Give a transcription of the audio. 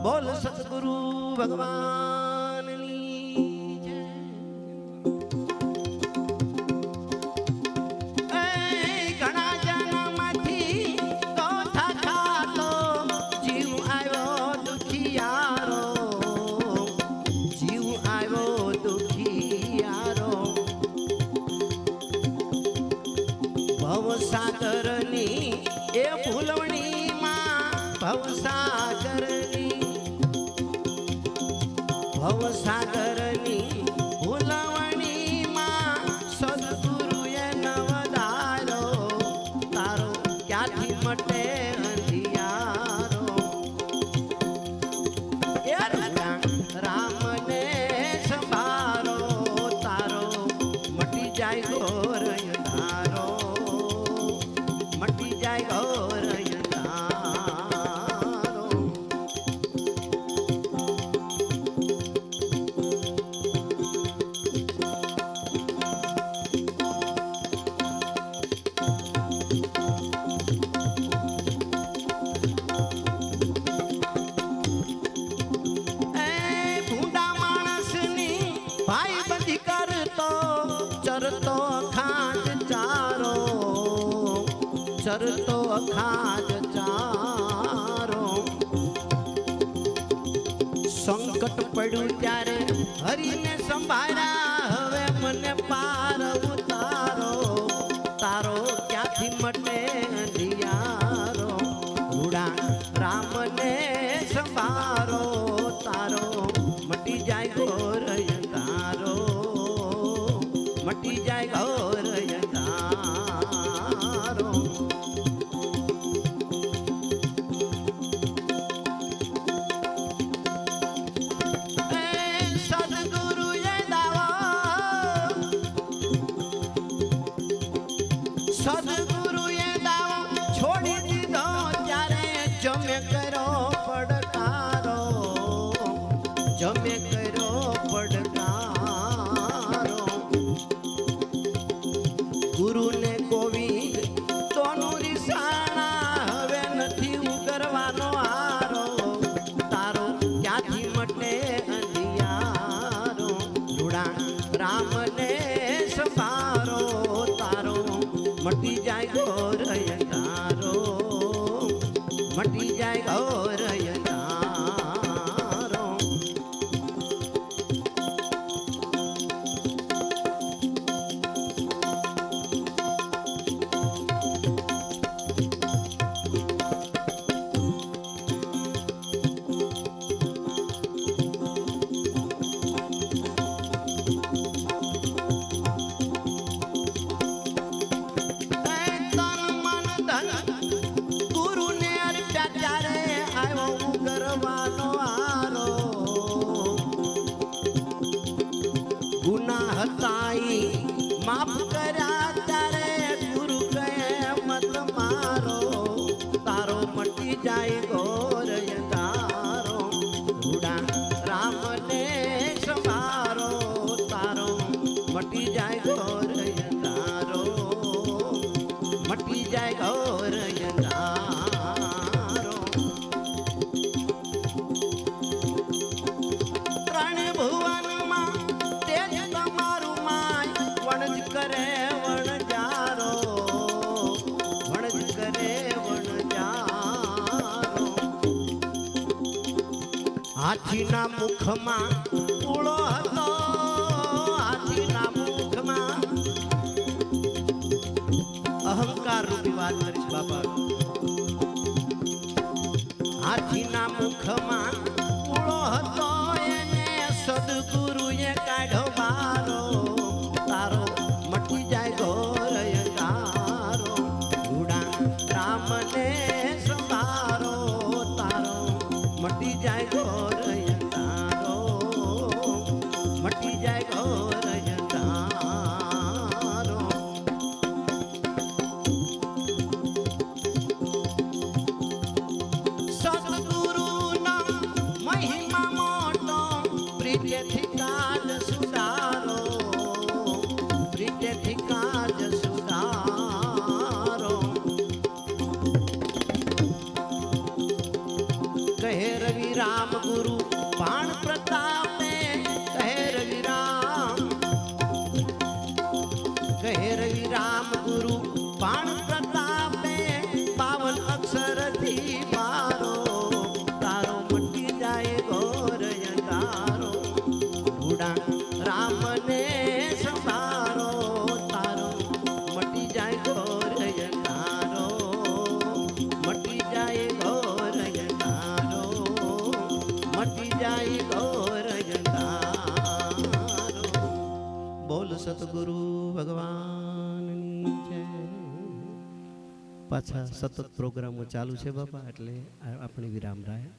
બોલ સતગુરુ ભગવાનની જય। એ ઘણા જન્મથી કોઠા ખાતો જીવ આવ્યો દુખિયારો, જીવ આવ્યો દુખિયારો। ભવસાગરની એ ભૂલવણી માં ભવસાગરની, ભવસાગરની ભૂલવણી માં સદગુરુએ નવધારો, તારો ક્યાંથી મટે અંધિયારો। એ રામને સંભારો, તારો મટી જાય ઘોર અંધારો, મટી જાય ઘોર અંધારો। ભાઈબંધી કરતો ચરતો ખાંડ ચારો, ચરતો ખાંડ ચારો। સંકટ પડ્યું ત્યારે હરીને સંભાળ્યા, હવે મને પાર ઉતારો, તારો ક્યાંથી મટે અંધિયારો। રૂડા રામને સંભારો, તારો મટી જાય ઘોર અંધારો, મટી જાય ઘોર અંધારો। એ સદગુરુએ દાવો, સદગુરુએ દાવો છોડી દીધો ત્યારે જમે કર્યો પડકારો, જમે કર્યો પડકારો। ગુરુને ગોવિંદ તોનું રીસાણા, હવે નથી ઉગરવાનો હારો, તારો ક્યાંથી મટે અંધિયારો। રૂડા રામને સંભારો, તારો મટી જાય ઘોર અંધારો, મટી જાય ઘોર અંધારો। ગુરુને અર્પ્યા ત્યારે આવ્યો ઉગરવાનો હારો, ગુના હતા ઈ માફ કર્યા ત્યારે ગુરુ કહે મત મારો, તારો મટી જાય ઘોર અંધારો। રૂડા રામને સંભારો, તારો મટી જાય ઘોર અંધારો, મટી જાય ઘોર અંધારો। ત્રણ ભુવનમાં તેજ તમારું માય, વણજ કરે વણજારો, વણજ કરે વણજારો। હાથીના મુખમાં પૂળો હતો, હાથીના મુખમાં અહંકાર રૂપી વાત કરીશ બાપા। હાથીના મુખમાં પૂળો હતો, એને સદગુરુએ કાઢ્યો બારો, તારો મટી જાય ઘોર અંધારો। રૂડા રામને સંભારો, તારો મટી જાય ઘોર અંધારો, મટી જાય ઘોર અંધારો। સદગુરુનો મહિમા મોટો, પ્રીતિથી કાજ સુધારો, પ્રીતિથી કાજ સુધારો। કહે રવિ राम गुरु बाण प्रताप में कहे रवि राम, कहे रवि राम गुरु बाण प्रताप में 52 अक्षर थी पारो, तारो मटी जाए घोर अंधारो, ढूंढा राम ने संभारो, तारो मटी जाए घोर अंधारो, मटी जाए घोर अंधारो, मटी जाए घोर अंधारो। बोल सतगुरु ભગવાનની જય। પાછા સતત પ્રોગ્રામો ચાલુ છે બાપા, એટલે આપણે વિરામ રાય।